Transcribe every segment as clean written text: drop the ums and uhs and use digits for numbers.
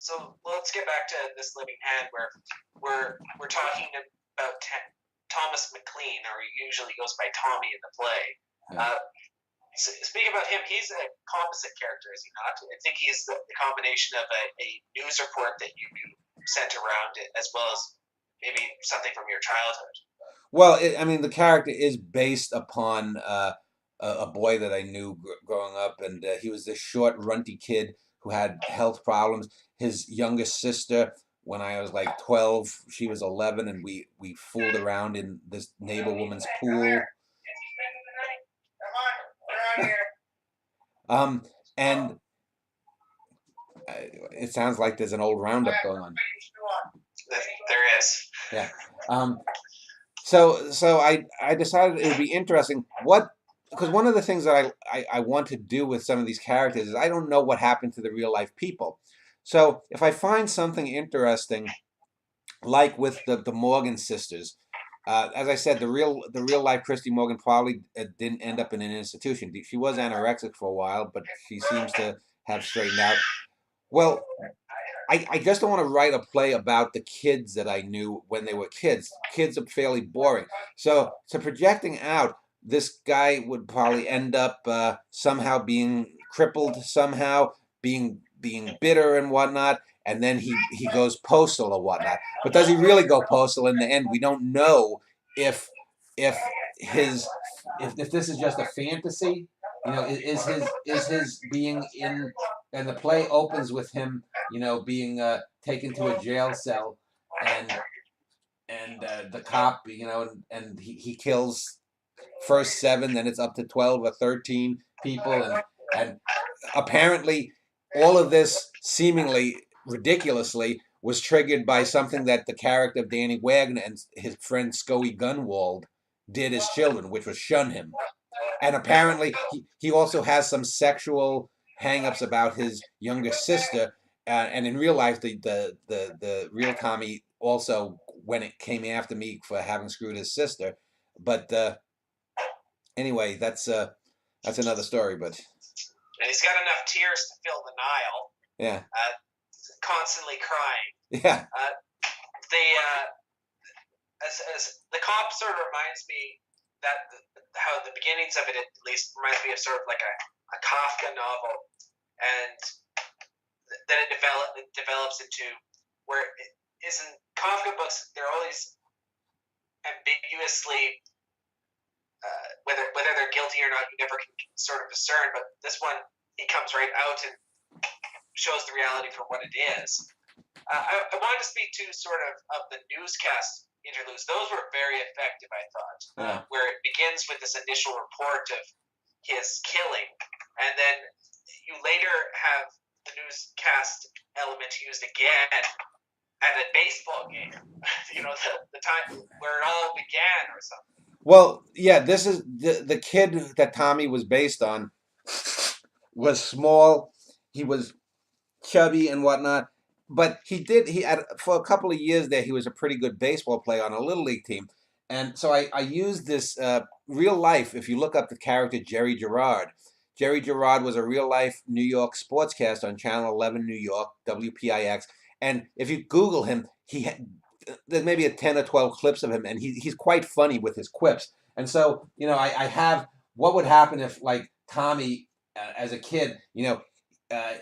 So let's get back to this living hand, where we're talking about Thomas McLean, or he usually goes by Tommy in the play. Yeah. Speaking about him, he's a composite character, is he not? I think he's the combination of a news report that you sent around, as well as maybe something from your childhood. Well, I mean, the character is based upon a boy that I knew growing up, and he was this short, runty kid who had health problems. His youngest sister, when I was like 12, she was 11, and we fooled around in this neighbor woman's pool. Um, and it sounds like there's an old roundup going on. There is. Yeah. So I decided it would be interesting because one of the things that I want to do with some of these characters is I don't know what happened to the real life people. So if I find something interesting, like with the Morgan sisters, as I said, the real life Christy Morgan probably didn't end up in an institution. She was anorexic for a while, but she seems to have straightened out. Well, I just don't want to write a play about the kids that I knew when they were kids. Kids are fairly boring. So projecting out, this guy would probably end up somehow being crippled, somehow being bitter and whatnot, and then he goes postal or whatnot. But does he really go postal in the end? We don't know if if his if this is just a fantasy. You know, is his being in, and the play opens with him, you know, being taken to a jail cell, and the cop, you know, and he kills first 7, then it's up to 12 or 13 people, and apparently all of this seemingly ridiculously was triggered by something that the character of Danny Wagner and his friend Scoey Gunwald did as children, which was shun him. And apparently he also has some sexual hang-ups about his younger sister, and in real life the real Tommy also, when it came after me for having screwed his sister. But anyway, that's another story. But and he's got enough tears to fill the Nile. Yeah. Constantly crying. Yeah. As the cop sort of reminds me that how the beginnings of it, at least, reminds me of sort of like a Kafka novel, and then it develops into where it isn't. Kafka books, they're always ambiguously whether they're guilty or not, you never can sort of discern. But this one, he comes right out and shows the reality for what it is. I wanted to speak to sort of the newscast interludes. Those were very effective, I thought, where it begins with this initial report of his killing, and then you later have the newscast element used again at a baseball game. You know, the time where it all began or something. Well, yeah, this is the kid that Tommy was based on was small. He was chubby and whatnot, but he had, for a couple of years there, he was a pretty good baseball player on a little league team. And so I used this real life. If you look up the character Jerry Gerard was a real life New York sportscaster on Channel 11 New York, WPIX. And if you Google him, there's maybe 10 or 12 clips of him, and he's quite funny with his quips. And so, you know, I have what would happen if, like, Tommy, as a kid, you know,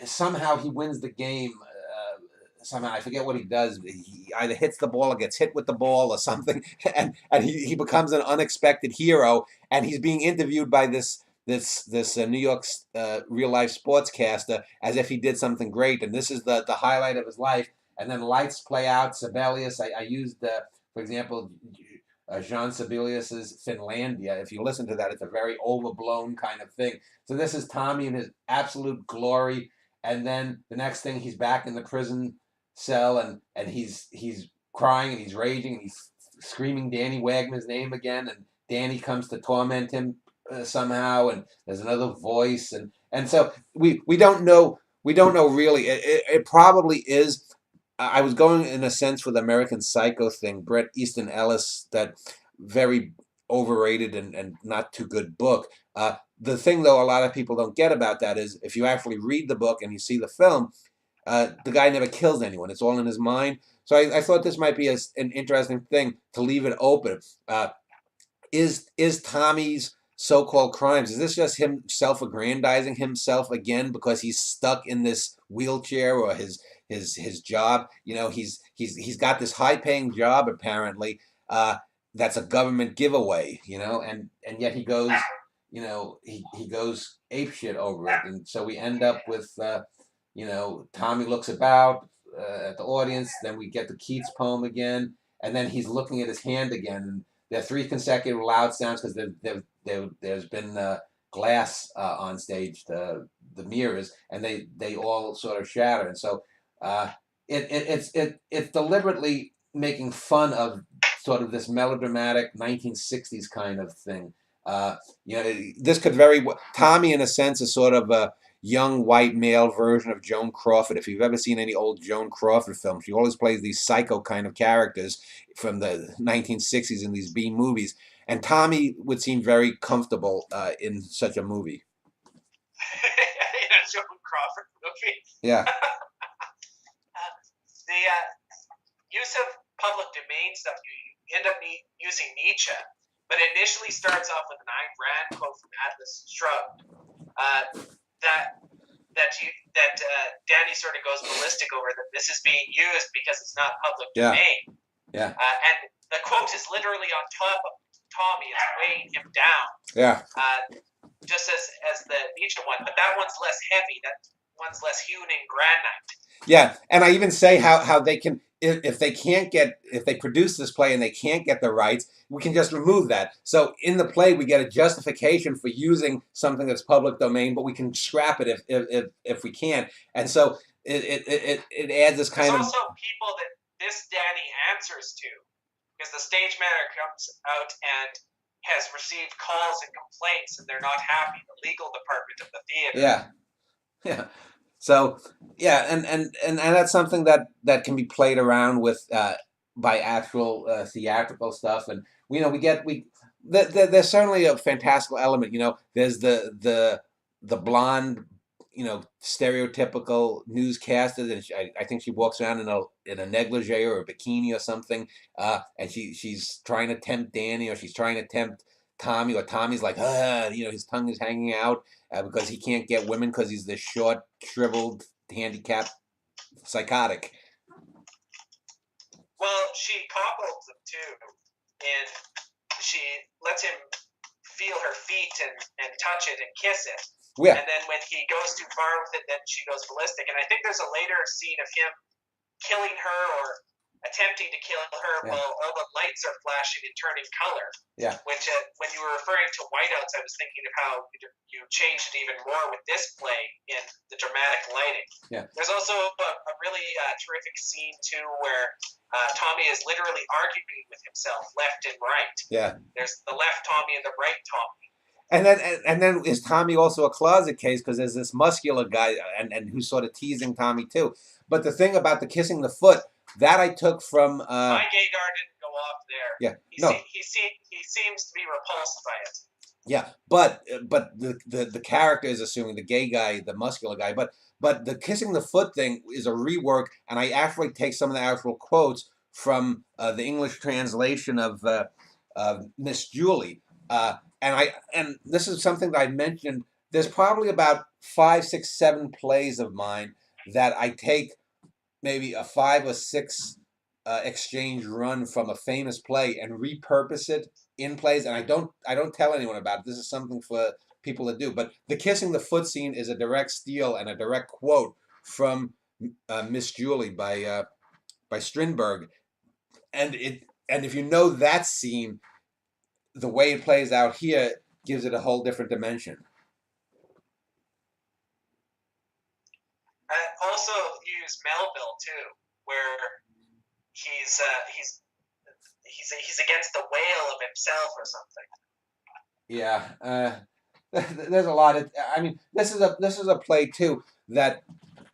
somehow he wins the game. Somehow, I forget what he does. He either hits the ball or gets hit with the ball or something, and he becomes an unexpected hero. And he's being interviewed by this New York real life sportscaster as if he did something great, and this is the highlight of his life. And then lights play out. Sibelius, I used, for example, Jean Sibelius's Finlandia. If you listen to that, it's a very overblown kind of thing. So this is Tommy in his absolute glory. And then the next thing, he's back in the prison cell, and he's crying and he's raging and he's screaming Danny Wagner's name again. And Danny comes to torment him somehow. And there's another voice. And so we don't know really. It probably is. I was going in a sense with American Psycho thing, Bret Easton Ellis, that very overrated and not too good book. The thing, though, a lot of people don't get about that is if you actually read the book and you see the film, The guy never kills anyone. It's all in his mind. So I thought this might be an interesting thing to leave it open. Is Tommy's so-called crimes, is this just him self-aggrandizing himself again because he's stuck in this wheelchair or his job? He's got this high-paying job apparently, that's a government giveaway, and yet he goes, he goes apeshit over it, and so we end up with Tommy looks about at the audience. Then we get the Keats poem again, and then he's looking at his hand again. And there are three consecutive loud sounds because there's been glass on stage, the mirrors, and they all sort of shatter. And so it's deliberately making fun of sort of this melodramatic 1960s kind of thing. This could Tommy in a sense is sort of a young white male version of Joan Crawford. If you've ever seen any old Joan Crawford films, she always plays these psycho kind of characters from the 1960s in these B movies. And Tommy would seem very comfortable in such a movie. In a Joan Crawford movie. Yeah. The use of public domain stuff, you end up using Nietzsche, but it initially starts off with an Ayn Rand quote from Atlas Shrugged. That Danny sort of goes ballistic over, that this is being used because it's not public domain. Yeah. And the quote is literally on top of Tommy. It's weighing him down. Yeah. Just as the Nietzsche one, but that one's less heavy. That one's less hewn in granite. Yeah, and I even say how they can, if they produce this play and they can't get the rights, we can just remove that. So in the play we get a justification for using something that's public domain, but we can scrap it if we can. And so it adds this kind of. There's also people that this Danny answers to, because the stage manager comes out and has received calls and complaints, and they're not happy. The legal department of the theater. Yeah. So yeah, and that's something that can be played around with by actual theatrical stuff, and there's certainly a fantastical element. There's the blonde, stereotypical newscaster, and I think she walks around in a negligee or a bikini or something, and she's trying to tempt Danny, or she's trying to tempt Tommy, or Tommy's like, his tongue is hanging out because he can't get women because he's this short, shriveled, handicapped, psychotic. Well, she cockles him too, and she lets him feel her feet and touch it and kiss it. Yeah. And then when he goes too far with it, then she goes ballistic. And I think there's a later scene of him killing her or attempting to kill her while all the lights are flashing and turning color. Yeah. Which, when you were referring to whiteouts, I was thinking of how you changed it even more with this play in the dramatic lighting. Yeah. There's also a really terrific scene too where Tommy is literally arguing with himself, left and right. Yeah. There's the left Tommy and the right Tommy. And then is Tommy also a closet case because there's this muscular guy and who's sort of teasing Tommy too. But the thing about the kissing the foot, that I took from my gaydar didn't go off there. Yeah. He seems to be repulsed by it. Yeah, but the character is assuming the gay guy, the muscular guy, but the kissing the foot thing is a rework, and I actually take some of the actual quotes from the English translation of Miss Julie, and this is something that I mentioned. There's probably about 5, 6, 7 plays of mine that I take maybe a 5 or 6 exchange run from a famous play and repurpose it in plays, and I don't tell anyone about it. This is something for people to do. But the kissing the foot scene is a direct steal and a direct quote from Miss Julie by Strindberg, and if you know that scene, the way it plays out here gives it a whole different dimension. Also, you use Melville too, where he's against the whale of himself or something. Yeah, there's a lot of. I mean, this is a play too that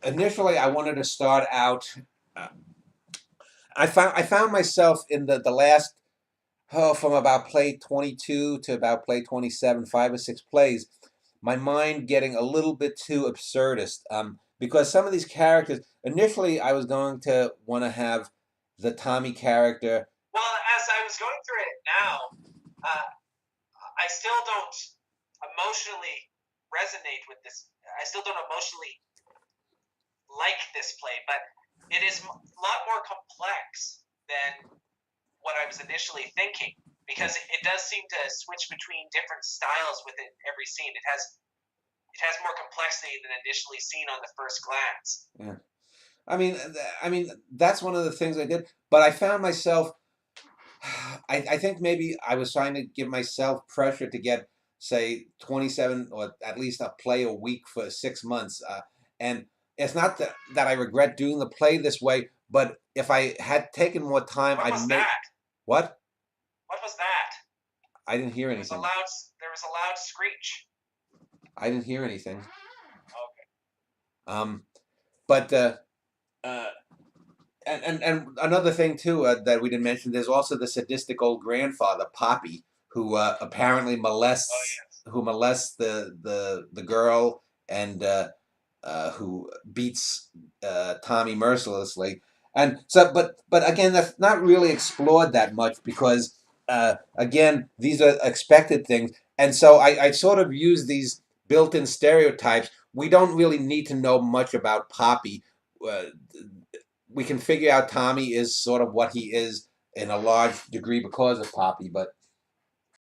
initially I wanted to start out. I found myself in the last from about play 22 to about play 27, 5 or 6 plays, my mind getting a little bit too absurdist. because some of these characters initially I was going to want to have the Tommy character. Well, as I was going through it now, uh, I still don't emotionally resonate with this. I still don't emotionally like this play, but it is a lot more complex than what I was initially thinking, because it does seem to switch between different styles within every scene. It has more complexity than initially seen on the first glance. Yeah. I mean that's one of the things I did, but I found myself. I think maybe I was trying to give myself pressure to get, say, 27 or at least a play a week for 6 months. And it's not that I regret doing the play this way, but if I had taken more time, What I'd was make. that? What? What was that? I didn't hear There was a anything. loud. There was a loud screech. I didn't hear anything. Okay. Um, but uh, and another thing too that we didn't mention, there's also the sadistic old grandfather Poppy, who apparently Oh molests yes. the girl, and who beats Tommy mercilessly. And so, but again, that's not really explored that much because again, these are expected things, and so I sort of use these built-in stereotypes. We don't really need to know much about Poppy. Uh, we can figure out Tommy is sort of what he is in a large degree because of Poppy, but